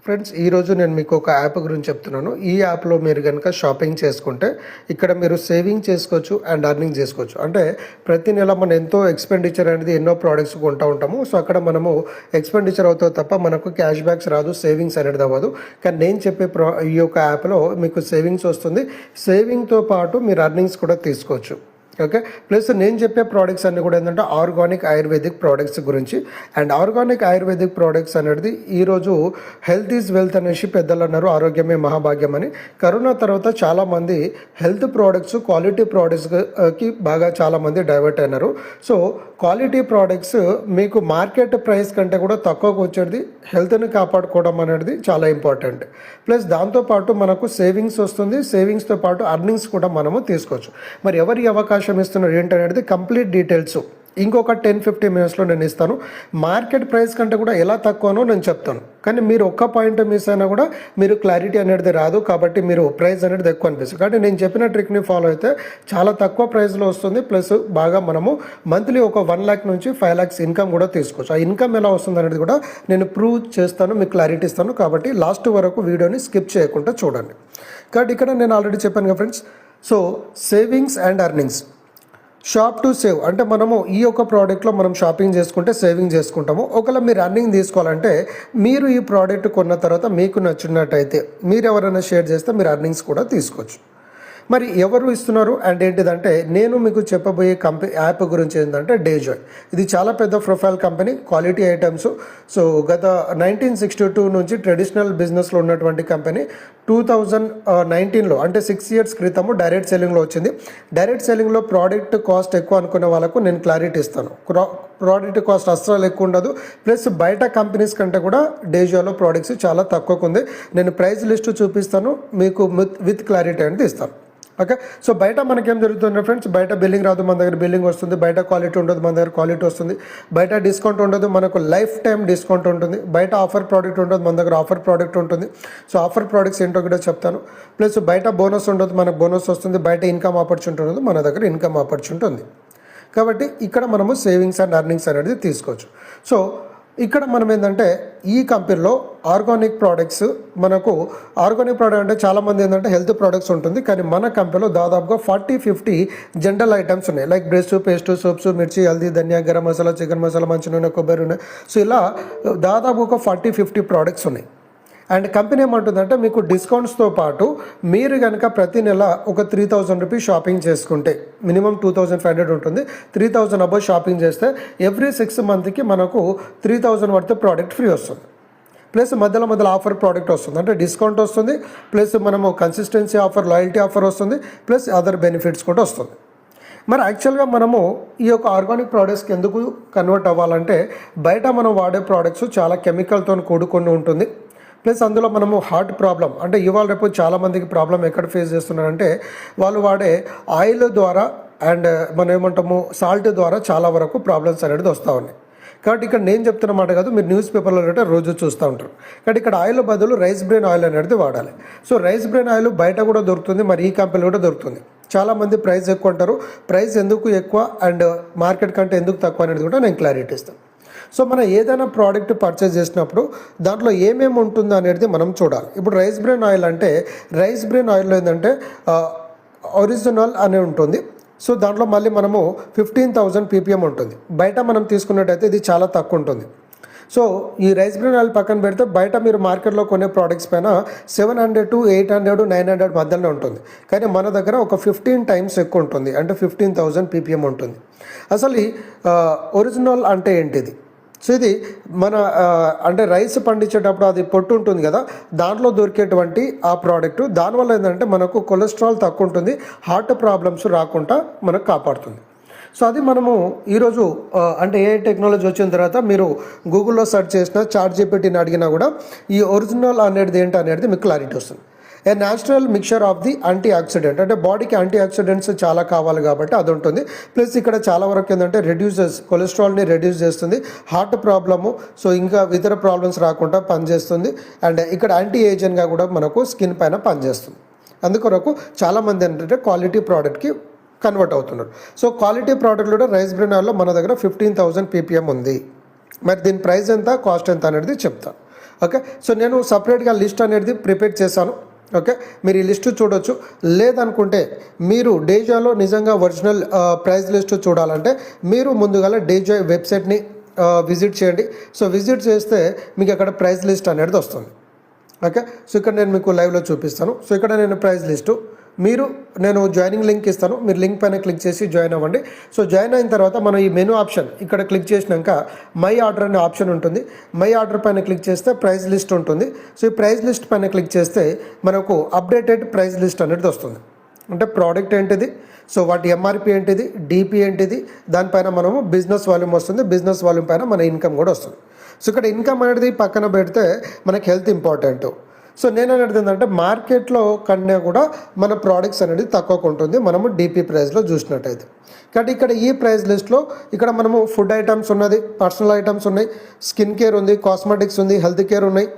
Friends, ఈరోజు నేను మీకు ఒక యాప్ గురించి చెప్తున్నాను. ఈ యాప్లో మీరు కనుక షాపింగ్ చేసుకుంటే ఇక్కడ మీరు సేవింగ్ చేసుకోవచ్చు అండ్ అర్నింగ్ చేసుకోవచ్చు. అంటే ప్రతి నెల మనం ఎంతో ఎక్స్పెండిచర్ అనేది ఎన్నో ప్రోడక్ట్స్ కొంటూ ఉంటాము. సో అక్కడ మనము ఎక్స్పెండిచర్ అవుతుంది తప్ప మనకు క్యాష్ బ్యాక్స్ రాదు, సేవింగ్స్ అనేది అవ్వదు. కానీ నేను చెప్పే ఈ యొక్క యాప్లో మీకు సేవింగ్స్ వస్తుంది. సేవింగ్తో పాటు మీరు అర్నింగ్స్ కూడా తీసుకోవచ్చు. ఓకే, ప్లస్ నేను చెప్పే ప్రోడక్ట్స్ అన్నీ కూడా ఏంటంటే ఆర్గానిక్ ఆయుర్వేదిక్ ప్రోడక్ట్స్ గురించి. అండ్ ఆర్గానిక్ ఆయుర్వేదిక్ ప్రోడక్ట్స్ అనేది ఈరోజు హెల్త్ ఈజ్ వెల్త్ అనేసి పెద్దలు అన్నారు, ఆరోగ్యమే మహాభాగ్యం అని. కరోనా తర్వాత చాలామంది హెల్త్ ప్రోడక్ట్స్, క్వాలిటీ ప్రోడక్ట్స్కి బాగా చాలామంది డైవర్ట్ అయినారు. సో క్వాలిటీ ప్రోడక్ట్స్ మీకు మార్కెట్ ప్రైస్ కంటే కూడా తక్కువకు వచ్చేది హెల్త్ని కాపాడుకోవడం అనేది చాలా ఇంపార్టెంట్. ప్లస్ దాంతోపాటు మనకు సేవింగ్స్ వస్తుంది, సేవింగ్స్తో పాటు అర్నింగ్స్ కూడా మనము తీసుకోవచ్చు. మరి ఎవరి అవకాశం ఇస్తున్నారు ఏంటనేది కంప్లీట్ డీటెయిల్స్ ఇంకొక 10-15 మినిట్స్లో నేను ఇస్తాను. మార్కెట్ ప్రైస్ కంటే కూడా ఎలా తక్కువనో నేను చెప్తాను. కానీ మీరు ఒక్క పాయింట్ మిస్ అయినా కూడా మీరు క్లారిటీ అనేది రాదు. కాబట్టి మీరు ప్రైస్ అనేది ఎక్కువ అనిపిస్తుంది. కాబట్టి నేను చెప్పిన ట్రిక్ని ఫాలో అయితే చాలా తక్కువ ప్రైస్లో వస్తుంది. ప్లస్ బాగా మనము మంత్లీ ఒక 1 lakh నుంచి 5 lakhs ఇన్కమ్ కూడా తీసుకోవచ్చు. ఆ ఇన్కమ్ ఎలా వస్తుంది అనేది కూడా నేను ప్రూవ్ చేస్తాను, మీకు క్లారిటీ ఇస్తాను. కాబట్టి లాస్ట్ వరకు వీడియోని స్కిప్ చేయకుండా చూడండి. కాబట్టి ఇక్కడ నేను ఆల్రెడీ చెప్పాను కదా friends. So savings and earnings, shop to save అంటే మనము ఈ యొక్క ప్రోడక్ట్లో మనం షాపింగ్ చేసుకుంటే సేవింగ్ చేసుకుంటాము. ఒకవేళ మీరు అర్నింగ్ తీసుకోవాలంటే మీరు ఈ ప్రోడక్ట్ కొన్న తర్వాత మీకు నచ్చినట్టయితే మీరు ఎవరైనా షేర్ చేస్తే మీరు అర్నింగ్స్ కూడా తీసుకోవచ్చు. మరి ఎవరు ఇస్తున్నారు అండ్ ఏంటిదంటే నేను మీకు చెప్పబోయే యాప్ గురించి ఏంటంటే డేజాయ్. ఇది చాలా పెద్ద profile company, quality items. So గత 1962 నుంచి ట్రెడిషనల్ బిజినెస్లో ఉన్నటువంటి కంపెనీ 2019లో అంటే 6 years క్రితము డైరెక్ట్ సెల్లింగ్లో వచ్చింది. డైరెక్ట్ సెల్లింగ్లో ప్రోడక్ట్ కాస్ట్ ఎక్కువ అనుకునే వాళ్ళకు నేను క్లారిటీ ఇస్తాను. ప్రోడక్ట్ కాస్ట్ అస్సలు ఎక్కువ ఉండదు. ప్లస్ బయట కంపెనీస్ కంటే కూడా డేజాలో ప్రోడక్ట్స్ చాలా తక్కువకు ఉంది. నేను ప్రైస్ లిస్టు చూపిస్తాను, మీకు విత్ క్లారిటీ అనేది ఇస్తాను. ఓకే, సో బయట మనకేం జరుగుతుంది ఫ్రెండ్స్, బయట బిల్లింగ్ రాదు, మన దగ్గర బిల్లింగ్ వస్తుంది. బయట క్వాలిటీ ఉండదు, మన దగ్గర క్వాలిటీ వస్తుంది. బయట డిస్కౌంట్ ఉండదు, మనకు లైఫ్ టైం డిస్కౌంట్ ఉంటుంది. బయట ఆఫర్ ప్రోడక్ట్ ఉండదు, మన దగ్గర ఆఫర్ ప్రోడక్ట్ ఉంటుంది. సో ఆఫర్ ప్రోడక్ట్స్ ఏంటో కూడా చెప్తాను. ప్లస్ బయట బోనస్ ఉండదు, మనకు బోనస్ వస్తుంది. బయట ఇన్కమ్ ఆపర్చునిటీ ఉండదు, మన దగ్గర ఇన్కమ్ ఆపర్చునిటీ ఉంది. కాబట్టి ఇక్కడ మనము సేవింగ్స్ అండ్ అర్నింగ్స్ అనేది తీసుకోవచ్చు. సో ఇక్కడ మనం ఏంటంటే ఈ కంపెనీలో ఆర్గానిక్ ప్రోడక్ట్స్, మనకు ఆర్గానిక్ ప్రోడక్ట్ అంటే చాలామంది ఏంటంటే హెల్త్ ప్రోడక్ట్స్ ఉంటుంది. కానీ మన కంపెనీలో దాదాపుగా 40-50 జనరల్ ఐటమ్స్ ఉన్నాయి. లైక్ బ్రష్, పేస్ట్, సోప్స్, మిర్చి, హల్దీ, ధనియా, గరం మసాలా, చికెన్ మసాలా, మంచి నూనె, కొబ్బరి నూనె. సో ఇలా దాదాపు ఒక 40-50 ప్రోడక్ట్స్ ఉన్నాయి. అండ్ కంపెనీ ఏమంటుందంటే మీకు డిస్కౌంట్స్తో పాటు మీరు కనుక ప్రతి నెల ఒక 3,000 రూపీస్ షాపింగ్ చేసుకుంటే మినిమం 2,500 ఉంటుంది. 3,000 అబౌవ్ షాపింగ్ చేస్తే ఎవ్రీ 6 monthsకి మనకు 3,000 వర్త్ ప్రోడక్ట్ ఫ్రీ వస్తుంది. ప్లస్ మధ్యలో ఆఫర్ ప్రోడక్ట్ వస్తుంది, అంటే డిస్కౌంట్ వస్తుంది. ప్లస్ మనము కన్సిస్టెన్సీ ఆఫర్, లాయల్టీ ఆఫర్ వస్తుంది. ప్లస్ అదర్ బెనిఫిట్స్ కూడా వస్తుంది. మరి యాక్చువల్గా మనము ఈ యొక్క ఆర్గానిక్ ప్రోడక్ట్స్కి ఎందుకు కన్వర్ట్ అవ్వాలంటే బయట మనం వాడే ప్రోడక్ట్స్ చాలా కెమికల్తో కూడుకొని ఉంటుంది. ప్లస్ అందులో మనము హార్ట్ ప్రాబ్లం అంటే ఇవాళ రేపు చాలామందికి ప్రాబ్లం ఎక్కడ ఫేస్ చేస్తున్నారంటే వాళ్ళు వాడే ఆయిల్ ద్వారా అండ్ మనం ఏమంటాము సాల్ట్ ద్వారా చాలా వరకు ప్రాబ్లమ్స్ అనేది వస్తూ ఉన్నాయి. కాబట్టి ఇక్కడ నేను చెప్తున్న మాట కాదు, మీరు న్యూస్ పేపర్లో అంటే రోజు చూస్తూ ఉంటారు. కాబట్టి ఇక్కడ ఆయిల్ బదులు రైస్ బ్రెయిన్ ఆయిల్ అనేది వాడాలి. సో రైస్ బ్రెయిన్ ఆయిల్ బయట కూడా దొరుకుతుంది, మరి ఈ కంపెనీలో కూడా దొరుకుతుంది. చాలామంది ప్రైస్ ఎక్కువ అంటారు. ప్రైస్ ఎందుకు ఎక్కువ అండ్ మార్కెట్ కంటే ఎందుకు తక్కువ అనేది కూడా నేను క్లారిటీ ఇస్తాను. సో మనం ఏదైనా ప్రోడక్ట్ పర్చేస్ చేసినప్పుడు దాంట్లో ఏమేమి ఉంటుందో అనేది మనం చూడాలి. ఇప్పుడు రైస్ బ్రెయిన్ ఆయిల్ అంటే రైస్ బ్రెయిన్ ఆయిల్లో ఏంటంటే ఒరిజినల్ అనే ఉంటుంది. సో దాంట్లో మళ్ళీ మనము 15,000 ppm ఉంటుంది. బయట మనం తీసుకున్నట్టయితే ఇది చాలా తక్కువ ఉంటుంది. సో ఈ రైస్ బ్రెయిన్ ఆయిల్ పక్కన పెడితే బయట మీరు మార్కెట్లో కొనే ప్రోడక్ట్స్ పైన 700 to 800, 900 మధ్యలోనే ఉంటుంది. కానీ మన దగ్గర ఒక 15 times ఎక్కువ ఉంటుంది, అంటే 15,000 ppm ఉంటుంది. అసలు ఈ ఒరిజినల్ అంటే ఏంటిది? సో ఇది మన అంటే రైస్ పండించేటప్పుడు అది పొట్టు ఉంటుంది కదా, దాంట్లో దొరికేటువంటి ఆ ప్రోడక్ట్. దానివల్ల ఏంటంటే మనకు కొలెస్ట్రాల్ తక్కువ ఉంటుంది, హార్ట్ ప్రాబ్లమ్స్ రాకుండా మనకు కాపాడుతుంది. సో అది మనము ఈరోజు అంటే ఏ టెక్నాలజీ వచ్చిన తర్వాత మీరు గూగుల్లో సెర్చ్ చేసినా, చాట్ జీపీటీని అడిగినా కూడా ఈ ఒరిజినల్ అనేది ఏంటి అనేది మీకు క్లారిటీ వస్తుంది. A natural mixture of the anti oxidant, అంటే బాడీకి యాంటీ ఆక్సిడెంట్స్ చాలా కావాలి కాబట్టి అది ఉంటుంది. ప్లస్ ఇక్కడ చాలా వరకు ఏంటంటే కొలెస్ట్రాల్ని రెడ్యూస్ చేస్తుంది, హార్ట్ ప్రాబ్లము, సో ఇంకా ఇతర ప్రాబ్లమ్స్ రాకుండా పనిచేస్తుంది. అండ్ ఇక్కడ యాంటీ ఏజెంట్గా కూడా మనకు స్కిన్ పైన పనిచేస్తుంది. అందుకొరకు చాలామంది ఏంటంటే క్వాలిటీ ప్రోడక్ట్కి కన్వర్ట్ అవుతున్నారు. సో క్వాలిటీ ప్రోడక్ట్లో కూడా రైస్ బ్రెయిన్ ఆయిల్లో మన దగ్గర 15,000 ppm ఉంది. మరి దీని ప్రైస్ ఎంత, కాస్ట్ ఎంత అనేది చెప్తాను. ఓకే, సో నేను సపరేట్గా లిస్ట్ అనేది ప్రిపేర్ చేశాను. ఓకే, మీరు ఈ లిస్టు చూడొచ్చు. లేదనుకుంటే మీరు డేజాలో నిజంగా ఒరిజినల్ ప్రైస్ లిస్టు చూడాలంటే మీరు ముందుగా డేజా వెబ్సైట్ని విజిట్ చేయండి. సో విజిట్ చేస్తే మీకు అక్కడ ప్రైస్ లిస్ట్ అనేది వస్తుంది. ఓకే, సో ఇక్కడ నేను మీకు లైవ్లో చూపిస్తాను. సో ఇక్కడ నేను ప్రైస్ లిస్టు నేను జాయినింగ్ లింక్ ఇస్తాను, మీరు లింక్ పైన క్లిక్ చేసి జాయిన్ అవ్వండి. సో జాయిన్ అయిన తర్వాత మనం ఈ మెనూ ఆప్షన్ ఇక్కడ క్లిక్ చేసినాక మై ఆర్డర్ అనే ఆప్షన్ ఉంటుంది. మై ఆర్డర్ పైన క్లిక్ చేస్తే ప్రైస్ లిస్ట్ ఉంటుంది. సో ఈ ప్రైస్ లిస్ట్ పైన క్లిక్ చేస్తే మనకు అప్డేటెడ్ ప్రైస్ లిస్ట్ అనేది వస్తుంది. అంటే ప్రోడక్ట్ ఏంటిది, సో వాటి ఎంఆర్పి ఏంటిది, డిపి ఏంటిది, దానిపైన మనము బిజినెస్ వాల్యూమ్ వస్తుంది. బిజినెస్ వాల్యూమ్ పైన మన ఇన్కమ్ కూడా వస్తుంది. సో ఇక్కడ ఇన్కమ్ అనేది పక్కన పెడితే మనకి హెల్త్ ఇంపార్టెంట్. సో నేను అనేది ఏంటంటే మార్కెట్లో కన్నా కూడా మన ప్రోడక్ట్స్ అనేది తక్కువగా ఉంటుంది మనము డిపి ప్రైస్లో చూసినట్టయితే. కాబట్టి ఇక్కడ ఈ ప్రైస్ లిస్ట్లో ఇక్కడ మనము ఫుడ్ ఐటమ్స్ ఉన్నది, పర్సనల్ ఐటమ్స్ ఉన్నాయి, స్కిన్ కేర్ ఉంది, కాస్మెటిక్స్ ఉంది, హెల్త్ కేర్ ఉన్నాయి,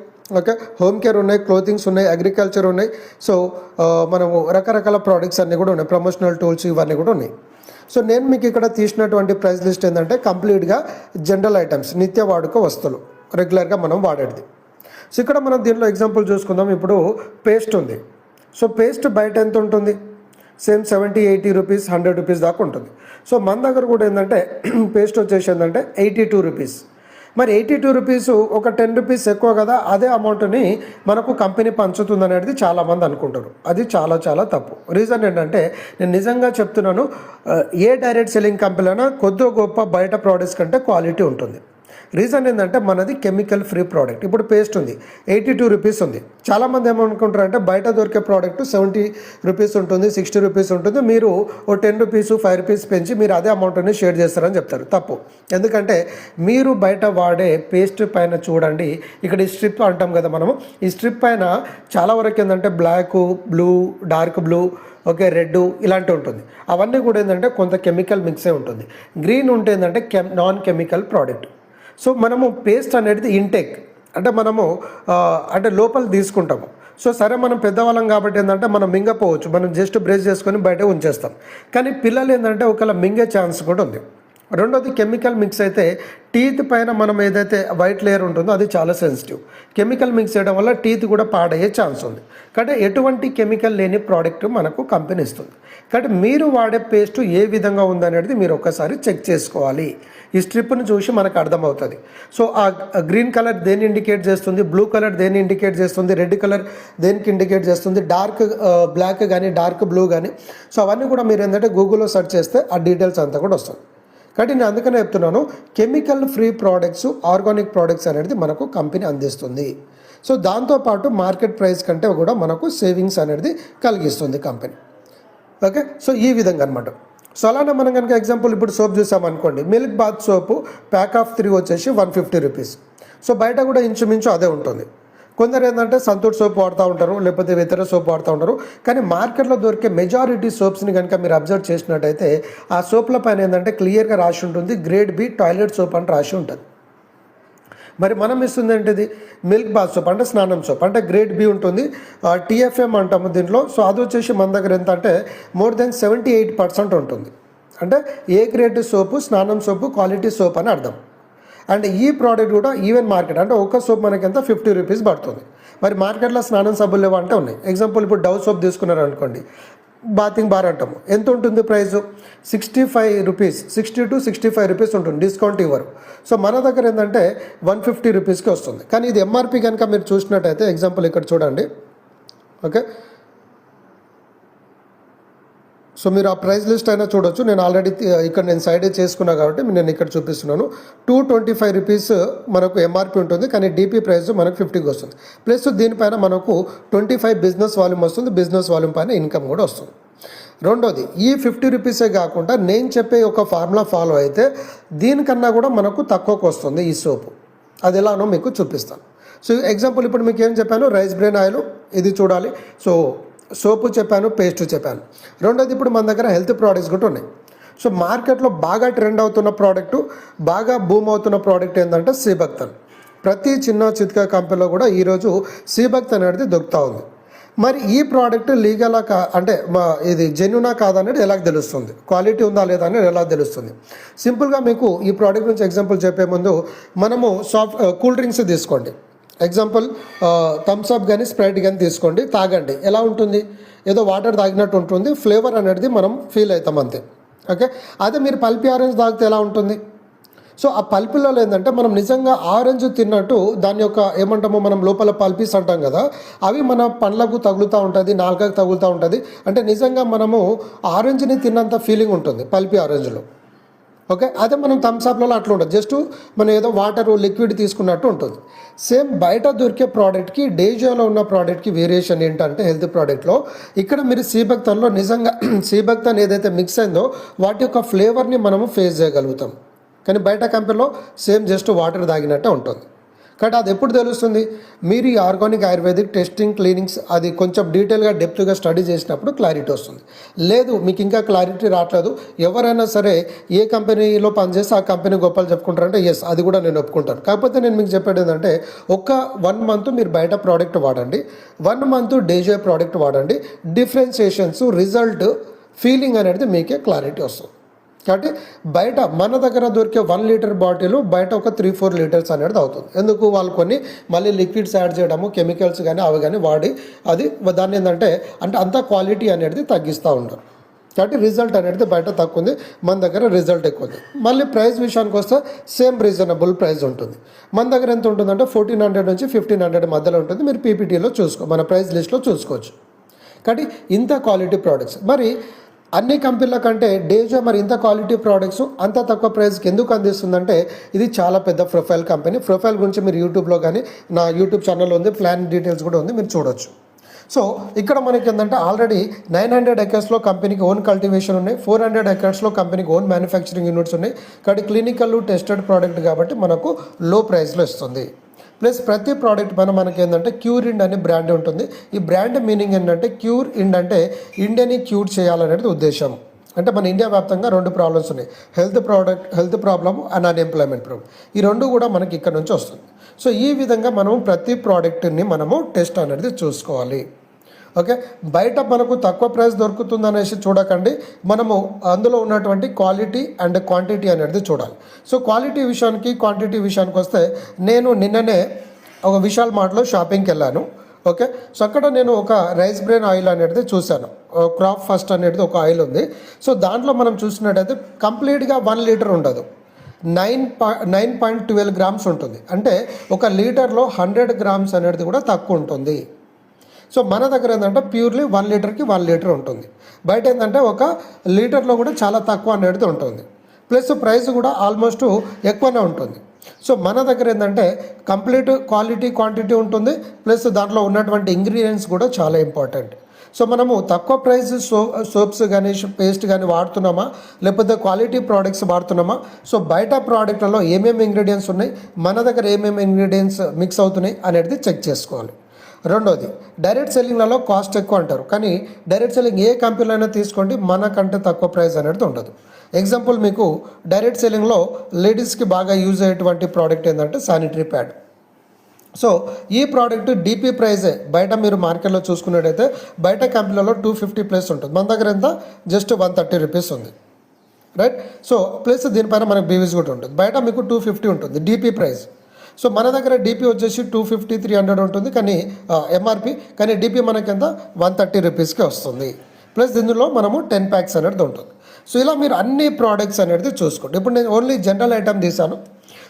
ఓకే, హోమ్ కేర్ ఉన్నాయి, క్లోతింగ్స్ ఉన్నాయి, అగ్రికల్చర్ ఉన్నాయి. సో మనము రకరకాల ప్రోడక్ట్స్ అన్నీ కూడా ఉన్నాయి, ప్రమోషనల్ టూల్స్ ఇవన్నీ కూడా ఉన్నాయి. సో నేను మీకు ఇక్కడ తీసినటువంటి ప్రైస్ లిస్ట్ ఏంటంటే కంప్లీట్గా జనరల్ ఐటమ్స్, నిత్య వాడుక వస్తువులు, రెగ్యులర్గా మనం వాడేది. సో ఇక్కడ మనం దీనిలో ఎగ్జాంపుల్ చూసుకుందాం. ఇప్పుడు పేస్ట్ ఉంది. సో పేస్ట్ బయట ఎంత ఉంటుంది, సేమ్ 70-80 రూపీస్ 100 రూపీస్ దాకా ఉంటుంది. సో మన దగ్గర కూడా ఏంటంటే పేస్ట్ వచ్చేసి ఏంటంటే 82 రూపీస్. మరి 82 రూపీస్ ఒక 10 రూపీస్ ఎక్కువ కదా, అదే అమౌంట్ని మనకు కంపెనీ పంచుతుంది అనేది చాలామంది అనుకుంటారు. అది చాలా చాలా తప్పు. రీజన్ ఏంటంటే నేను నిజంగా చెప్తున్నాను, ఏ డైరెక్ట్ సెల్లింగ్ కంపెనీ అయినా కొద్ది గొప్ప బయట ప్రోడక్ట్స్ కంటే క్వాలిటీ ఉంటుంది. రీజన్ ఏంటంటే మనది కెమికల్ ఫ్రీ ప్రోడక్ట్. ఇప్పుడు పేస్ట్ ఉంది 82 రూపీస్ ఉంది. చాలామంది ఏమనుకుంటారంటే బయట దొరికే ప్రోడక్ట్ 70 రూపీస్ ఉంటుంది, 60 రూపీస్ ఉంటుంది, మీరు ఓ 10 రూపీస్ 5 రూపీస్ పెంచి మీరు అదే అమౌంట్ని షేర్ చేస్తారని చెప్తారు. తప్పు. ఎందుకంటే మీరు బయట వాడే పేస్ట్ పైన చూడండి, ఇక్కడ ఈ స్ట్రిప్ అంటాం కదా మనము, ఈ స్ట్రిప్ పైన చాలా వరకు ఏంటంటే black, blue, dark blue, okay, red ఇలాంటివి ఉంటుంది. అవన్నీ కూడా ఏంటంటే కొంత కెమికల్ మిక్సే ఉంటుంది. గ్రీన్ ఉంటే ఏంటంటే నాన్ కెమికల్ ప్రోడక్ట్. సో మనము పేస్ట్ అనేది ఇంటేక్ అంటే మనము అంటే లోపల తీసుకుంటాము. సో సరే మనం పెద్దవాళ్ళం కాబట్టి ఏంటంటే మనం మింగపోవచ్చు, మనం జస్ట్ బ్రష్ చేసుకొని బయట ఉంచేస్తాం. కానీ పిల్లలు ఏంటంటే ఒకవేళ మింగే ఛాన్స్ కూడా ఉంది. రెండోది కెమికల్ మిక్స్ అయితే టీత్ పైన మనం ఏదైతే వైట్ లేయర్ ఉంటుందో అది చాలా సెన్సిటివ్. కెమికల్ మిక్స్ చేయడం వల్ల టీత్ కూడా పాడయ్యే ఛాన్స్ ఉంది. కాబట్టి ఎటువంటి కెమికల్ లేని ప్రోడక్ట్ మనకు కంపెనీ ఇస్తుంది. కాబట్టి మీరు వాడే పేస్ట్ ఏ విధంగా ఉందనేది మీరు ఒకసారి చెక్ చేసుకోవాలి. ఈ స్ట్రిప్ను చూసి మనకు అర్థమవుతుంది. సో ఆ గ్రీన్ కలర్ దేన్ని ఇండికేట్ చేస్తుంది, బ్లూ కలర్ దేన్ని ఇండికేట్ చేస్తుంది, రెడ్ కలర్ దేనికి ఇండికేట్ చేస్తుంది, డార్క్ బ్లాక్ కానీ డార్క్ బ్లూ కానీ. సో అవన్నీ కూడా మీరు ఏంటంటే గూగుల్లో సెర్చ్ చేస్తే ఆ డీటెయిల్స్ అంతా కూడా వస్తుంది. కాబట్టి నేను అందుకనే చెప్తున్నాను, chemical free products, organic products అనేది మనకు కంపెనీ అందిస్తుంది. సో దాంతోపాటు మార్కెట్ ప్రైస్ కంటే కూడా మనకు సేవింగ్స్ అనేది కలిగిస్తుంది కంపెనీ. ఓకే, సో ఈ విధంగా అనమాట. సో అలానే మనం కనుక ఎగ్జాంపుల్ ఇప్పుడు సోప్ చూసామనుకోండి, milk bath soap pack of 3 వచ్చేసి 150 రూపీస్. సో బయట కూడా ఇంచుమించు అదే ఉంటుంది. కొందరు ఏంటంటే సంతూర్ సోప్ వాడుతూ ఉంటారు, లేకపోతే ఇతర సోప్ వాడుతూ ఉంటారు. కానీ మార్కెట్లో దొరికే మెజారిటీ సోప్స్ని కనుక మీరు అబ్జర్వ్ చేసినట్టయితే ఆ సోప్ల పైన ఏంటంటే క్లియర్గా రాసి ఉంటుంది గ్రేడ్ బి టాయిలెట్ సోప్ అని రాసి ఉంటుంది. మరి మనం ఇస్తుంది ఏంటిది మిల్క్ బాత్ సోప్ అంటే స్నానం సోప్ అంటే గ్రేడ్ బి ఉంటుంది, టీఎఫ్ఎం అంటాము దీంట్లో. సో అది వచ్చేసి మన దగ్గర ఎంత అంటే మోర్ దెన్ 78% ఉంటుంది. అంటే ఏ గ్రేడ్ సోపు, స్నానం సోపు, క్వాలిటీ సోప్ అని అర్థం. అండ్ ఈ ప్రోడక్ట్ కూడా ఈవెన్ మార్కెట్ అంటే ఒక సోప్ మనకి ఎంత 50 రూపీస్ పడుతుంది. మరి మార్కెట్లో స్నానం సబ్బులు లేవు అంటే ఉన్నాయి. ఎగ్జాంపుల్ ఇప్పుడు డవ్ సోప్ తీసుకున్నారు అనుకోండి, బాతింగ్ బార్ అంటాము, ఎంత ఉంటుంది ప్రైస్ 65 రూపీస్, 60 to 65 రూపీస్ ఉంటుంది, డిస్కౌంట్ ఇవ్వరు. సో మన దగ్గర ఏంటంటే 150 రూపీస్కి వస్తుంది. కానీ ఇది ఎంఆర్పి కనుక మీరు చూసినట్టయితే ఎగ్జాంపుల్ ఇక్కడ చూడండి. ఓకే, సో మీరు ఆ ప్రైస్ లిస్ట్ అయినా చూడొచ్చు. నేను ఆల్రెడీ ఇక్కడ నేను సైడ్ చేసుకున్నా కాబట్టి నేను ఇక్కడ చూపిస్తున్నాను. 225 రూపీస్ మనకు ఎంఆర్పి ఉంటుంది, కానీ డిపి ప్రైస్ మనకు 50కి వస్తుంది. ప్లస్ దీనిపైన మనకు 25 బిజినెస్ వాల్యూమ్ వస్తుంది, బిజినెస్ వాల్యూమ్ పైన ఇన్కమ్ కూడా వస్తుంది. రెండోది ఈ 50 రూపీసే కాకుండా నేను చెప్పే ఒక ఫార్ములా ఫాలో అయితే దీనికన్నా కూడా మనకు తక్కువకు వస్తుంది ఈ సోపు. అది ఎలానో మీకు చూపిస్తాను. సో ఎగ్జాంపుల్ ఇప్పుడు మీకు ఏం చెప్పాను, రైస్ బ్రెయిన్ ఆయిల్ ఇది చూడాలి. సో సోపు చెప్పాను, పేస్ట్ చెప్పాను. రెండోది ఇప్పుడు మన దగ్గర హెల్త్ ప్రోడక్ట్స్ కూడా ఉన్నాయి. సో మార్కెట్లో బాగా ట్రెండ్ అవుతున్న ప్రోడక్టు, బాగా బూమ్ అవుతున్న ప్రోడక్ట్ ఏంటంటే సీబక్తన్. ప్రతి చిన్న చిత్కా కంపెనీలో కూడా ఈరోజు సీబక్తన్ అనేది దొరుకుతూ ఉంది. మరి ఈ ప్రోడక్ట్ లీగలా అంటే ఇది జెన్యునా కాదనేది ఎలా తెలుస్తుంది, క్వాలిటీ ఉందా లేదా అనేది ఎలా తెలుస్తుంది? సింపుల్గా మీకు ఈ ప్రోడక్ట్ నుంచి ఎగ్జాంపుల్ చెప్పే ముందు మనము కూల్ డ్రింక్స్ తీసుకోండి. ఎగ్జాంపుల్ థమ్స్ అప్ కానీ స్ప్రైట్ కానీ తీసుకోండి, తాగండి. ఎలా ఉంటుంది? ఏదో వాటర్ తాగినట్టు ఉంటుంది, ఫ్లేవర్ అనేది మనం ఫీల్ అవుతాం అంతే. ఓకే, అదే మీరు పల్పి ఆరెంజ్ తాగితే ఎలా ఉంటుంది? సో ఆ పల్పిలో ఏంటంటే మనం నిజంగా ఆరెంజ్ తిన్నట్టు దాని యొక్క ఏమంటామో మనం లోపల పల్పీస్ అంటాం కదా, అవి మన పండ్లకు తగులుతూ ఉంటుంది, నాలుకకు తగులుతూ ఉంటుంది. అంటే నిజంగా మనము ఆరెంజ్ని తిన్నంత ఫీలింగ్ ఉంటుంది పల్పి ఆరెంజ్లో. ఓకే, అదే మనం థమ్స్అప్లలో అట్లా ఉంటుంది, జస్ట్ మనం ఏదో వాటర్ లిక్విడ్ తీసుకున్నట్టు ఉంటుంది. సేమ్ బయట దొరికే ప్రోడక్ట్కి డేజోలో ఉన్న ప్రోడక్ట్కి వేరియేషన్ ఏంటంటే హెల్త్ ప్రోడక్ట్లో ఇక్కడ మీరు సీబక్తన్లో నిజంగా సీబక్తన్ ఏదైతే మిక్స్ అయిందో వాటి యొక్క ఫ్లేవర్ని మనము ఫేస్ చేయగలుగుతాం. కానీ బయట కంపెనీలో సేమ్ జస్ట్ వాటర్ తాగినట్టే ఉంటుంది. కాబట్టి అది ఎప్పుడు తెలుస్తుంది? మీరు ఈ ఆర్గానిక్ ఆయుర్వేదిక్ టెస్టింగ్ క్లీనింగ్స్ అది కొంచెం డీటెయిల్గా డెప్త్గా స్టడీ చేసినప్పుడు క్లారిటీ వస్తుంది. లేదు మీకు ఇంకా క్లారిటీ రావట్లేదు, ఎవరైనా సరే ఏ కంపెనీలో పనిచేస్తే ఆ కంపెనీ గొప్పలు చెప్పుకుంటారంటే ఎస్, అది కూడా నేను ఒప్పుకుంటాను. కాకపోతే నేను మీకు చెప్పేది ఏంటంటే ఒక 1 month మీరు బయట ప్రోడక్ట్ వాడండి, 1 month డేజే ప్రోడక్ట్ వాడండి, డిఫరెన్షియేషన్స్ రిజల్ట్ ఫీలింగ్ అనేది మీకే క్లారిటీ వస్తుంది. కాబట్టి బయట మన దగ్గర దొరికే 1 లీటర్ బాటిల్ బయట ఒక 3-4 లీటర్స్ అనేది అవుతుంది. ఎందుకు? వాళ్ళు కొన్ని మళ్ళీ లిక్విడ్స్ యాడ్ చేయడము, కెమికల్స్ కానీ అవి కానీ వాడి అది దాన్ని ఏంటంటే అంత క్వాలిటీ అనేది తగ్గిస్తూ ఉంటారు. కాబట్టి రిజల్ట్ అనేది బయట తక్కువ ఉంది, మన దగ్గర రిజల్ట్ ఎక్కువ ఉంది. మళ్ళీ ప్రైస్ విషయానికి వస్తే సేమ్ రీజనబుల్ ప్రైస్ ఉంటుంది. మన దగ్గర ఎంత ఉంటుందంటే 1400 నుంచి 1500 మధ్యలో ఉంటుంది. మీరు పీపీటీలో మన ప్రైస్ లిస్ట్లో చూసుకోవచ్చు. కాబట్టి ఇంత క్వాలిటీ ప్రోడక్ట్స్ మరి అన్ని కంపెనీల కంటే డేజో మరి ఇంత క్వాలిటీ ప్రోడక్ట్స్ అంత తక్కువ ప్రైస్కి ఎందుకు అందిస్తుందంటే ఇది చాలా పెద్ద ప్రొఫైల్ కంపెనీ. ప్రొఫైల్ గురించి మీరు యూట్యూబ్లో కానీ నా యూట్యూబ్ ఛానల్లో ఉంది, ప్లాన్ డీటెయిల్స్ కూడా ఉంది, మీరు చూడొచ్చు. సో ఇక్కడ మనకి ఏంటంటే ఆల్రెడీ 900 acresలో కంపెనీకి ఓన్ కల్టివేషన్ ఉన్నాయి, 400 acresలో కంపెనీకి ఓన్ మ్యానుఫ్యాక్చరింగ్ యూనిట్స్ ఉన్నాయి. కాబట్టి క్లినికల్ టెస్టెడ్ ప్రోడక్ట్ కాబట్టి మనకు లో ప్రైస్లో ఇస్తుంది. ప్లస్ ప్రతి ప్రోడక్ట్ పైన మనకి ఏంటంటే క్యూర్ ఇండ్ అనే బ్రాండ్ ఉంటుంది. ఈ బ్రాండ్ మీనింగ్ ఏంటంటే క్యూర్ ఇండ్ అంటే ఇండియాని క్యూర్ చేయాలనేది ఉద్దేశం. అంటే మన ఇండియా వ్యాప్తంగా 2 ప్రాబ్లమ్స్ ఉన్నాయి, health problem and unemployment problem. ఈ 2 కూడా మనకి ఇక్కడ నుంచి వస్తుంది. సో ఈ విధంగా మనం ప్రతి ప్రోడక్ట్ని మనము టెస్ట్ అనేది చూసుకోవాలి. ఓకే, బయట మనకు తక్కువ ప్రైస్ దొరుకుతుంది అనేసి చూడకండి, మనము అందులో ఉన్నటువంటి క్వాలిటీ అండ్ క్వాంటిటీ అనేది చూడాలి. సో క్వాలిటీ విషయానికి క్వాంటిటీ విషయానికి వస్తే నేను నిన్ననే ఒక విశాల్ మార్ట్లో షాపింగ్కి వెళ్ళాను. ఓకే, సో అక్కడ నేను ఒక రైస్ బ్రెయిన్ ఆయిల్ అనేది చూశాను, క్రాప్ ఫస్ట్ అనేది ఒక ఆయిల్ ఉంది. సో దాంట్లో మనం చూసినట్టయితే కంప్లీట్గా 1 లీటర్ ఉండదు, 9.12 grams ఉంటుంది. అంటే 1 లీటర్లో 100 grams అనేది కూడా తక్కువ ఉంటుంది. సో మన దగ్గర ఏంటంటే ప్యూర్లీ 1 లీటర్కి 1 లీటర్ ఉంటుంది. బయట ఏంటంటే 1 లీటర్లో కూడా చాలా తక్కువ అనేది ఉంటుంది. ప్లస్ ప్రైస్ కూడా ఆల్మోస్ట్ ఎక్కువనే ఉంటుంది. సో మన దగ్గర ఏంటంటే కంప్లీట్ క్వాలిటీ క్వాంటిటీ ఉంటుంది, ప్లస్ దాంట్లో ఉన్నటువంటి ఇంగ్రీడియంట్స్ కూడా చాలా ఇంపార్టెంట్. సో మనము తక్కువ ప్రైస్ సోప్స్ కానీ పేస్ట్ కానీ వాడుతున్నామా, లేకపోతే క్వాలిటీ ప్రోడక్ట్స్ వాడుతున్నామా? సో బయట ప్రోడక్ట్లలో ఏమేమి ఇంగ్రీడియంట్స్ ఉన్నాయి, మన దగ్గర ఏమేమి ఇంగ్రీడియంట్స్ మిక్స్ అవుతున్నాయి అనేది చెక్ చేసుకోవాలి. రెండోది, డైరెక్ట్ సెల్లింగ్లలో కాస్ట్ ఎక్కువ అంటారు, కానీ డైరెక్ట్ సెల్లింగ్ ఏ కంపెనీలో అయినా తీసుకోండి మనకంటే తక్కువ ప్రైస్ అనేది ఉండదు. ఎగ్జాంపుల్ మీకు డైరెక్ట్ సెల్లింగ్లో లేడీస్కి బాగా యూజ్ అయ్యేటువంటి ప్రోడక్ట్ ఏంటంటే శానిటరీ ప్యాడ్. సో ఈ ప్రోడక్ట్ డీపీ ప్రైజే బయట మీరు మార్కెట్లో చూసుకున్నట్టయితే బయట కంపెనీలలో 250+ ఉంటుంది, మన దగ్గర ఎంత జస్ట్ 130 రూపీస్ ఉంది, రైట్. సో ప్లస్ దీనిపైన మనకు బీవీస్ కూడా ఉంటుంది. బయట మీకు 250 ఉంటుంది డీపీ ప్రైస్. సో మన దగ్గర డీపీ వచ్చేసి 250-300 ఉంటుంది, కానీ ఎంఆర్పి, కానీ డీపీ మనకి ఎంత 130 రూపీస్కి వస్తుంది. ప్లస్ దీనిలో మనము 10 packs అనేది ఉంటుంది. సో ఇలా మీరు అన్ని ప్రోడక్ట్స్ అనేది చూసుకోండి. ఇప్పుడు నేను ఓన్లీ జనరల్ ఐటమ్ తీసాను.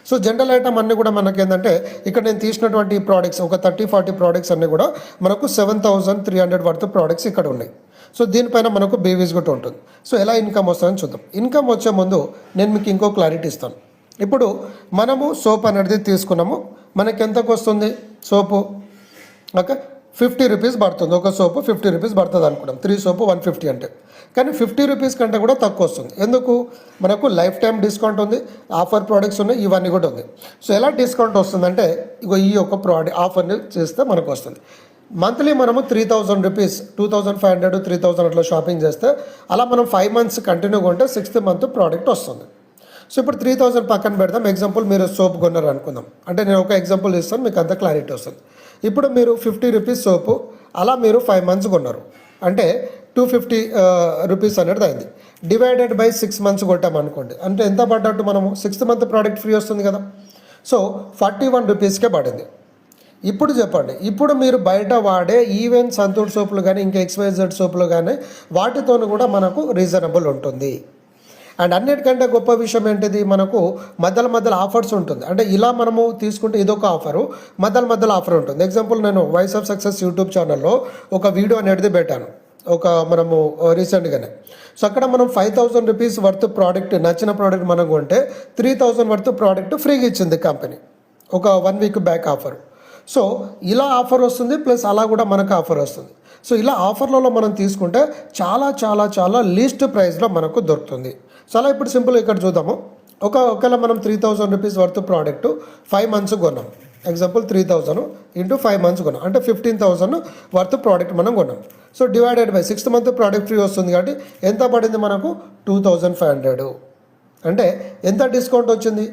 సో జనరల్ ఐటమ్ అన్నీ కూడా మనకి ఏంటంటే ఇక్కడ నేను తీసినటువంటి ప్రోడక్ట్స్ ఒక 30-40 ప్రోడక్ట్స్ అన్నీ కూడా మనకు 7,300 వర్త్ ప్రోడక్ట్స్ ఇక్కడ ఉన్నాయి. సో దీనిపైన మనకు బీవీస్ కూడా ఉంటుంది. సో ఎలా ఇన్కమ్ వస్తుందని చూద్దాం. ఇన్కమ్ వచ్చే ముందు నేను మీకు ఇంకో క్లారిటీ ఇస్తాను. ఇప్పుడు మనము సోప్ అనేది తీసుకున్నాము, మనకి ఎంతకు వస్తుంది సోపు? ఓకే, 50 రూపీస్ పడుతుంది. ఒక సోపు 50 రూపీస్ పడుతుంది అనుకున్నాం, 3 సోపు 150 అంటే. కానీ 50 రూపీస్ కంటే కూడా తక్కువ వస్తుంది. ఎందుకు? మనకు లైఫ్ టైం డిస్కౌంట్ ఉంది, ఆఫర్ ప్రోడక్ట్స్ ఉన్నాయి, ఇవన్నీ కూడా ఉంది. సో ఎలా డిస్కౌంట్ వస్తుందంటే ఇగో ఈ యొక్క ఆఫర్ని చేస్తే మనకు వస్తుంది. మంత్లీ మనము 3,000 రూపీస్, 2,500, 3,000 అట్లా షాపింగ్ చేస్తే అలా మనం 5 months కంటిన్యూగా ఉంటే 6th month ప్రోడక్ట్ వస్తుంది. సో ఇప్పుడు 3,000 పక్కన పెడదాం. ఎగ్జాంపుల్ మీరు సోప్ కొన్నారు అనుకుందాం, అంటే నేను ఒక ఎగ్జాంపుల్ ఇస్తాను, మీకు అంత క్లారిటీ వస్తుంది. ఇప్పుడు మీరు 50 రూపీస్ సోపు అలా మీరు 5 months కొన్నారు అంటే 250 రూపీస్ అనేది అయింది. డివైడెడ్ బై 6 months కొట్టామనుకోండి, అంటే ఎంత పడ్డట్టు మనము 6th month ప్రోడక్ట్ ఫ్రీ వస్తుంది కదా. సో 41 రూపీస్కే పడింది. ఇప్పుడు చెప్పండి, ఇప్పుడు మీరు బయట వాడే ఈవెన్ సంతూర్ సోపులు కానీ ఇంకా XYZ సోపులు కానీ వాటితోనూ కూడా మనకు రీజనబుల్ ఉంటుంది. అండ్ అన్నిటికంటే గొప్ప విషయం ఏంటిది, మనకు మధ్యలో ఆఫర్స్ ఉంటుంది. అంటే ఇలా మనము తీసుకుంటే ఇదొక ఆఫరు, మధ్యలో ఆఫర్ ఉంటుంది. ఎగ్జాంపుల్, నేను వాయిస్ ఆఫ్ సక్సెస్ యూట్యూబ్ ఛానల్లో ఒక వీడియో అనేది పెట్టాను మనము రీసెంట్గానే. సో అక్కడ మనం 5,000 రూపీస్ వర్త్ ప్రోడక్ట్, నచ్చిన ప్రోడక్ట్ మనం కొంటే 3,000 వర్త్ ప్రోడక్ట్ ఫ్రీగా ఇచ్చింది కంపెనీ, ఒక 1 వీక్ బ్యాక్ ఆఫర్. సో ఇలా ఆఫర్ వస్తుంది, ప్లస్ అలా కూడా మనకు ఆఫర్ వస్తుంది. సో ఇలా ఆఫర్లలో మనం తీసుకుంటే చాలా చాలా చాలా లీస్ట్ ప్రైస్లో మనకు దొరుకుతుంది. సో అలా ఇప్పుడు సింపుల్ ఇక్కడ చూద్దాము. ఒకవేళ మనం 3,000 రూపీస్ వర్త్ ప్రోడక్ట్ 5 మంత్స్ కొన్నాం. ఎగ్జాంపుల్ 3,000 ఇంటూ 5 మంత్స్ కొన్నాం అంటే 15,000 వర్త్ ప్రోడక్ట్ మనం కొన్నాం. So divided by 6th month product free వస్తుంది కాబట్టి ఎంత పడింది మనకు 2,500. అంటే ఎంత డిస్కౌంట్ వచ్చింది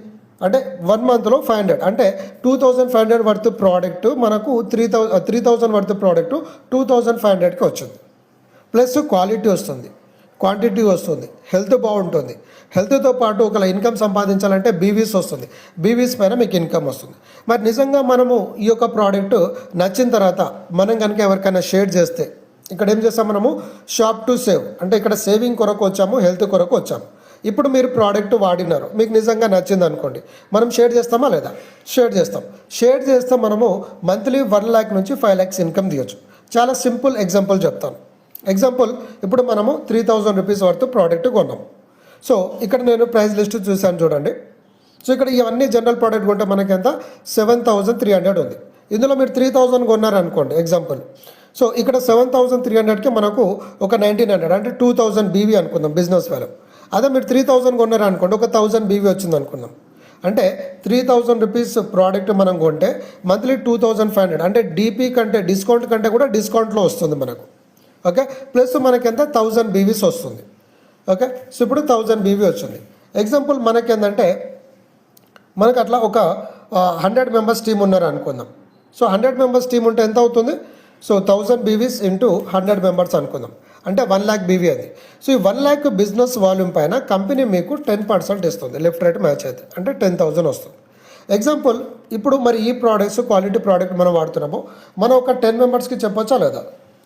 అంటే 1 మంత్లో 500 అంటే 2,500 వర్త్ ప్రోడక్ట్ మనకు 3,000 వర్త్ ప్రోడక్ట్ 2,500కి వచ్చింది. ప్లస్ క్వాలిటీ వస్తుంది, క్వాంటిటీ వస్తుంది, హెల్త్ బాగుంటుంది. హెల్త్తో పాటు ఒకవేళ ఇన్కమ్ సంపాదించాలంటే బీవీస్ వస్తుంది, బీవీస్ పైన మీకు ఇన్కమ్ వస్తుంది. మరి నిజంగా మనము ఈ యొక్క ప్రోడక్ట్ నచ్చిన తర్వాత మనం కనుక ఎవరికైనా షేర్ చేస్తే, ఇక్కడ ఏం చేస్తాం మనము, షాప్ టు సేవ్ అంటే ఇక్కడ సేవింగ్ కొరకు వచ్చాము, హెల్త్ కొరకు వచ్చాము. ఇప్పుడు మీరు ప్రోడక్ట్ వాడినారు, మీకు నిజంగా నచ్చింది అనుకోండి, మనం షేర్ చేస్తామా లేదా? షేర్ చేస్తాం. షేర్ చేస్తే మనము మంత్లీ 1 lakh నుంచి 5 lakhs ఇన్కమ్ తీయచ్చు. చాలా సింపుల్ ఎగ్జాంపుల్ చెప్తాను. ఎగ్జాంపుల్, ఇప్పుడు మనము 3,000 రూపీస్ వర్త్ ప్రోడక్ట్ కొన్నాం. సో ఇక్కడ నేను ప్రైస్ లిస్ట్ చూశాను చూడండి. సో ఇక్కడ ఇవన్నీ జనరల్ ప్రోడక్ట్ కొంటే మనకి ఎంత 7,300 ఉంది. ఇందులో మీరు 3,000 కొన్నారు అనుకోండి ఎగ్జాంపుల్. సో ఇక్కడ 7,300కి మనకు ఒక 1,900 అంటే 2,000 బీవీ అనుకుందాం బిజినెస్ వాల్యూ. అదే మీరు 3,000 కొన్నారు అనుకోండి, ఒక 1,000 బీవీ వచ్చింది అనుకుందాం. అంటే 3,000 రూపీస్ ప్రోడక్ట్ మనం కొంటే మంత్లీ 2,500 అంటే డీపీ కంటే డిస్కౌంట్ కంటే కూడా డిస్కౌంట్లో వస్తుంది మనకు. ఓకే, ప్లస్ మనకి ఎంత 1,000 బీవీస్ వస్తుంది. ఓకే, సో ఇప్పుడు 1,000 బీవీ వచ్చింది. ఎగ్జాంపుల్ మనకేంటంటే మనకు అట్లా ఒక 100 మెంబర్స్ టీం ఉన్నారు అనుకుందాం. సో 100 మెంబర్స్ టీం ఉంటే ఎంత అవుతుంది? సో 1,000 బీవీస్ ఇంటూ 100 మెంబర్స్ అనుకుందాం అంటే 1 lakh బీవీ అది. సో ఈ 1 lakh బిజినెస్ వాల్యూమ్ పైన కంపెనీ మీకు 10% ఇస్తుంది, లెఫ్ట్ రైట్ మ్యాచ్ అయితే అంటే 10,000 వస్తుంది. ఎగ్జాంపుల్, ఇప్పుడు మరి ఈ ప్రోడక్ట్స్ క్వాలిటీ ప్రోడక్ట్ మనం వాడుతున్నాము, మనం ఒక 10 మెంబర్స్కి చెప్పొచ్చా లేదా?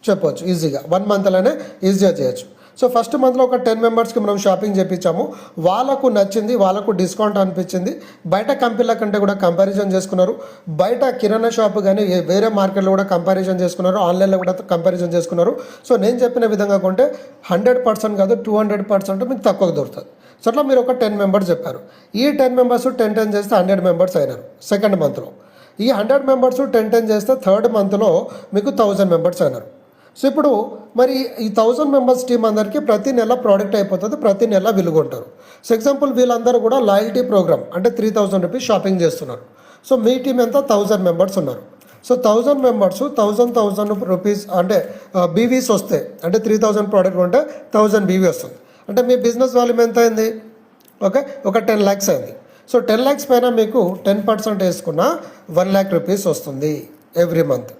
చెప్పొచ్చు ఈజీగా, 1 మంత్లోనే ఈజీగా చేయొచ్చు. సో ఫస్ట్ మంత్లో ఒక 10 మెంబర్స్కి మనం షాపింగ్ చేయించాము, వాళ్ళకు నచ్చింది, వాళ్ళకు డిస్కౌంట్ అనిపించింది, బయట కంపెనీల కంటే కూడా కంపారిజన్ చేసుకున్నారు, బయట కిరాణా షాప్ కానీ వేరే మార్కెట్లో కూడా కంపారిజన్ చేసుకున్నారు, ఆన్లైన్లో కూడా కంపారిజన్ చేసుకున్నారు. సో నేను చెప్పిన విధంగా కొంటే 100% కాదు 200% మీకు తక్కువ దొరుకుతుంది. సో అట్లా మీరు ఒక 10 మెంబర్స్ చెప్పారు, ఈ 10 మెంబర్స్ 10 చేస్తే 100 మెంబర్స్ అయినారు సెకండ్ మంత్లో. ఈ 100 మెంబర్స్ 10 చేస్తే థర్డ్ మంత్లో మీకు 1,000 మెంబర్స్ అయినారు. సో ఇప్పుడు మరి ఈ 1,000 మెంబర్స్ టీం అందరికీ ప్రతి నెల ప్రోడక్ట్ అయిపోతుంది, ప్రతి నెల విలుగొంటారు. సో ఎగ్జాంపుల్, వీళ్ళందరూ కూడా లాయల్టీ ప్రోగ్రామ్ అంటే 3,000 రూపీస్ షాపింగ్ చేస్తున్నారు. సో మీ టీం ఎంత 1,000 మెంబర్స్ ఉన్నారు. సో 1,000 మెంబర్స్ 1,000 రూపీస్ అంటే బీవీస్ వస్తాయి, అంటే 3,000 ప్రోడక్ట్ ఉంటే 1,000 బీవీ వస్తుంది. అంటే మీ బిజినెస్ వాల్యూమ్ ఎంత అయింది? ఓకే, ఒక 10 lakhs అయింది. సో 10 lakhs పైన మీకు 10% వేసుకున్న 1 lakh రూపీస్ వస్తుంది ఎవ్రీ మంత్.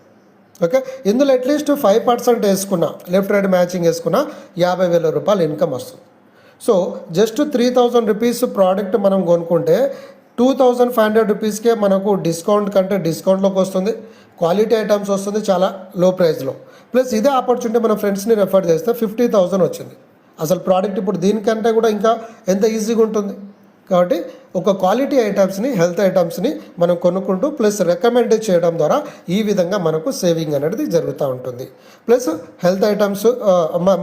ఓకే, ఇందులో అట్లీస్ట్ 5% వేసుకున్నా, లెఫ్ట్ రైట్ మ్యాచింగ్ వేసుకున్న 50,000 రూపాయలు ఇన్కమ్ వస్తుంది. సో జస్ట్ 3,000 రూపీస్ ప్రోడక్ట్ మనం కొనుక్కుంటే 2,500 రూపీస్కే మనకు డిస్కౌంట్ కంటే డిస్కౌంట్లోకి వస్తుంది, క్వాలిటీ ఐటమ్స్ వస్తుంది చాలా లో ప్రైస్లో. ప్లస్ ఇదే ఆపర్చునిటీ మన ఫ్రెండ్స్ని రెఫర్ చేస్తే 50,000 వచ్చింది. అసలు ప్రోడక్ట్ ఇప్పుడు దీనికంటే కూడా ఇంకా ఎంత ఈజీగా ఉంటుంది. కాబట్టి ఒక క్వాలిటీ ఐటమ్స్ని, హెల్త్ ఐటమ్స్ని మనం కొనుక్కుంటూ ప్లస్ రికమెండ్ చేయడం ద్వారా ఈ విధంగా మనకు సేవింగ్ అనేది జరుగుతూ ఉంటుంది. ప్లస్ హెల్త్ ఐటమ్స్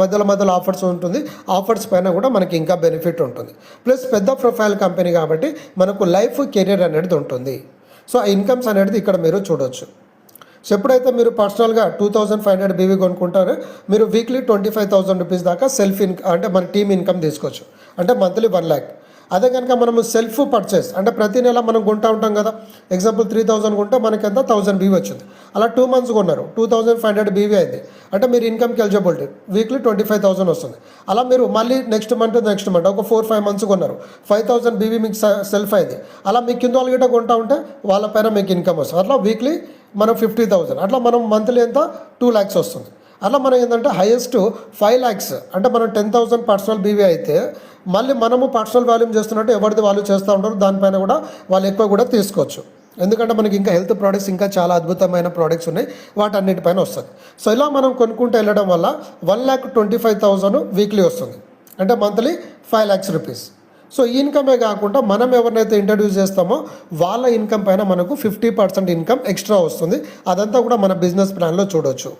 మధ్యలో ఆఫర్స్ ఉంటుంది, ఆఫర్స్ పైన కూడా మనకి ఇంకా బెనిఫిట్ ఉంటుంది. ప్లస్ పెద్ద ప్రొఫైల్ కంపెనీ కాబట్టి మనకు లైఫ్ కెరీర్ అనేది ఉంటుంది. సో ఆ ఇన్కమ్స్ అనేది ఇక్కడ మీరు చూడవచ్చు. సో ఎప్పుడైతే మీరు పర్సనల్గా 2,500 బీవీ కొనుక్కుంటారో మీరు వీక్లీ 25,000 రూపీస్ దాకా సెల్ఫ్ అంటే మన టీమ్ ఇన్కమ్ తీసుకోవచ్చు, అంటే మంత్లీ 1 lakh. అదే కనుక మనము సెల్ఫ్ పర్చేస్ అంటే ప్రతి నెల మనం కొంటూ ఉంటాం కదా. ఎగ్జాంపుల్ 3,000 కొంటే మనకి ఎంత 1,000 బీవీ వచ్చింది. అలా 2 months కొన్నారు, 2,500 బీవీ అయింది. అంటే మీరు ఇన్కమ్కి ఎలిజిబిలిటీ వీక్లీ 25,000 వస్తుంది. అలా మీరు మళ్ళీ నెక్స్ట్ మంత్ ఒక 4-5 months కొన్నారు, 5,000 బీవీ మీకు సెల్ఫ్ అయింది. అలా మీకు కింద వాళ్ళు గిట్ట కొంటూ ఉంటే వాళ్ళపైన మీకు ఇన్కమ్ వస్తుంది. అట్లా వీక్లీ మనం 50,000, అట్లా మనం మంత్లీ ఎంత 2 lakhs వస్తుంది. అలా మనం ఏంటంటే హైయెస్ట్ 5 lakhs అంటే మనం 10,000 పర్సనల్ బీవీ అయితే మళ్ళీ మనము పర్సనల్ వాల్యూమ్ చేస్తున్నట్టు ఎవరిది వాళ్ళు చేస్తూ ఉంటారు, దానిపైన కూడా వాళ్ళు ఎక్కువ కూడా తీసుకోవచ్చు. ఎందుకంటే మనకి ఇంకా హెల్త్ ప్రోడక్ట్స్ ఇంకా చాలా అద్భుతమైన ప్రోడక్ట్స్ ఉన్నాయి, వాటన్నిటిపైన వస్తుంది. సో ఇలా మనం కొనుక్కుంటూ వెళ్ళడం వల్ల 1,25,000 వీక్లీ వస్తుంది, అంటే మంత్లీ 5 lakhs రూపీస్. సో ఈ ఇన్కమే కాకుండా మనం ఎవరినైతే ఇంట్రడ్యూస్ చేస్తామో వాళ్ళ ఇన్కమ్ పైన మనకు 50% ఇన్కమ్ ఎక్స్ట్రా వస్తుంది. అదంతా కూడా మన బిజినెస్ ప్లాన్లో చూడవచ్చు.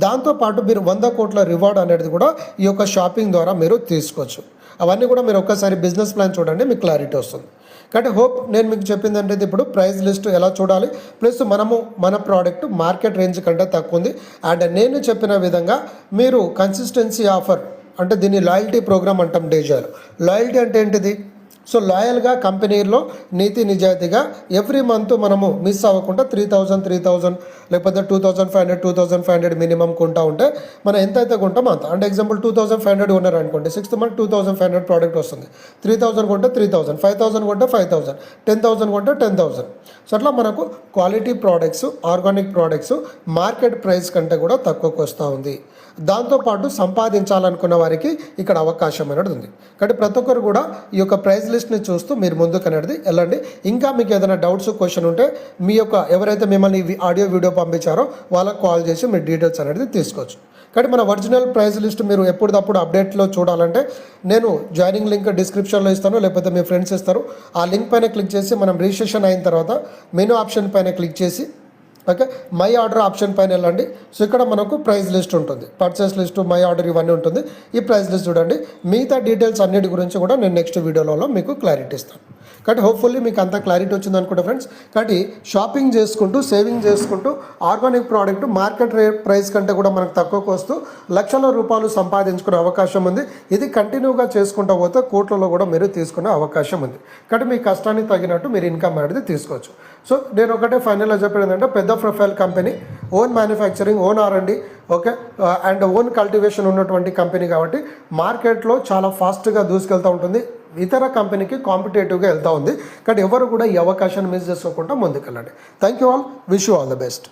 దాంతోపాటు మీరు 100 కోట్ల రివార్డ్ అనేది కూడా ఈ యొక్క షాపింగ్ ద్వారా మీరు తీసుకోవచ్చు. అవన్నీ కూడా మీరు ఒక్కసారి బిజినెస్ ప్లాన్ చూడండి, మీకు క్లారిటీ వస్తుంది. కాబట్టి హోప్ నేను మీకు చెప్పింది అంటే ఇప్పుడు ప్రైస్ లిస్ట్ ఎలా చూడాలి, ప్లస్ మన ప్రోడక్ట్ మార్కెట్ రేంజ్ కంటే తక్కువ ఉంది. అండ్ నేను చెప్పిన విధంగా మీరు కన్సిస్టెన్సీ ఆఫర్, అంటే దీన్ని లాయల్టీ ప్రోగ్రామ్ అంటాం డేజాలో. లాయల్టీ అంటే ఏంటిది? సో లాయల్గా కంపెనీలో నీతి నిజాయితీగా ఎవ్రీ మంత్ మనము మిస్ అవ్వకుండా 3,000 లేకపోతే 2,500 మినిమం కొంటా ఉంటే మనం ఎంతైతే కొంటామో అంత. అంటే ఎగ్జాంపుల్ 2,500 కొన్నారు అనుకోండి, 6th మంత్ 2,500 ప్రోడక్ట్ వస్తుంది. 3,000 కొంటే 3,000, 5,000 కొంటే 5,000, 10,000 కొంటే 10,000. సో అట్లా మనకు quality products, organic products market price కంటే కూడా తక్కువకు వస్తూ ఉంది. దాంతోపాటు సంపాదించాలనుకున్న వారికి ఇక్కడ అవకాశం అనేది ఉంది. కాబట్టి ప్రతి ఒక్కరు కూడా ఈ యొక్క ప్రైస్ లిస్ట్ని చూస్తూ మీరు ముందుకు అనేది వెళ్ళండి. ఇంకా మీకు ఏదైనా డౌట్స్, క్వశ్చన్ ఉంటే మీ యొక్క ఎవరైతే మిమ్మల్ని ఆడియో వీడియో పంపించారో వాళ్ళకి కాల్ చేసి మీరు డీటెయిల్స్ అనేది తీసుకోవచ్చు. కాబట్టి మన ఒరిజినల్ ప్రైస్ లిస్ట్ మీరు ఎప్పటికప్పుడు అప్డేట్లో చూడాలంటే నేను జాయినింగ్ లింక్ డిస్క్రిప్షన్లో ఇస్తాను, లేకపోతే మీ ఫ్రెండ్స్ ఇస్తారు. ఆ లింక్ పైన క్లిక్ చేసి మనం రిజిస్ట్రేషన్ అయిన తర్వాత మెనూ ఆప్షన్ పైన క్లిక్ చేసి ఓకే మై ఆర్డర్ ఆప్షన్ పైన వెళ్ళండి. సో ఇక్కడ మనకు ప్రైస్ లిస్ట్ ఉంటుంది, పర్చేస్ లిస్టు, మై ఆర్డర్ ఇవన్నీ ఉంటుంది. ఈ ప్రైస్ లిస్ట్ చూడండి. మిగతా డీటెయిల్స్ అన్నిటి గురించి కూడా నేను నెక్స్ట్ వీడియోలో మీకు క్లారిటీ ఇస్తాను. కాబట్టి హోప్ఫుల్లీ మీకు అంతా క్లారిటీ వచ్చింది అనుకుంటా ఫ్రెండ్స్. కాబట్టి షాపింగ్ చేసుకుంటూ, సేవింగ్ చేసుకుంటూ ఆర్గానిక్ ప్రోడక్ట్ మార్కెట్ ప్రైస్ కంటే కూడా మనకు తక్కువకు వస్తూ లక్షల రూపాయలు సంపాదించుకునే అవకాశం ఉంది. ఇది కంటిన్యూగా చేసుకుంటూ పోతే కోట్లలో కూడా మీరు తీసుకునే అవకాశం ఉంది. కాబట్టి మీ కష్టానికి తగినట్టు మీరు ఇన్కమ్ అనేది తీసుకోవచ్చు. సో నేను ఒకటే ఫైనల్గా చెప్పేది ఏంటంటే పెద్ద profile company, own manufacturing, own R&D, okay and own cultivation ఉన్నటువంటి కంపెనీ కాబట్టి మార్కెట్లో చాలా ఫాస్ట్గా దూసుకెళ్తూ ఉంటుంది. ఇతర కంపెనీకి కాంపిటేటివ్గా వెళ్తూ ఉంది. కానీ ఎవరు కూడా ఈ అవకాశాన్ని మిస్ చేసుకోకుండా ముందుకెళ్ళండి. Thank you all, wish you all the best.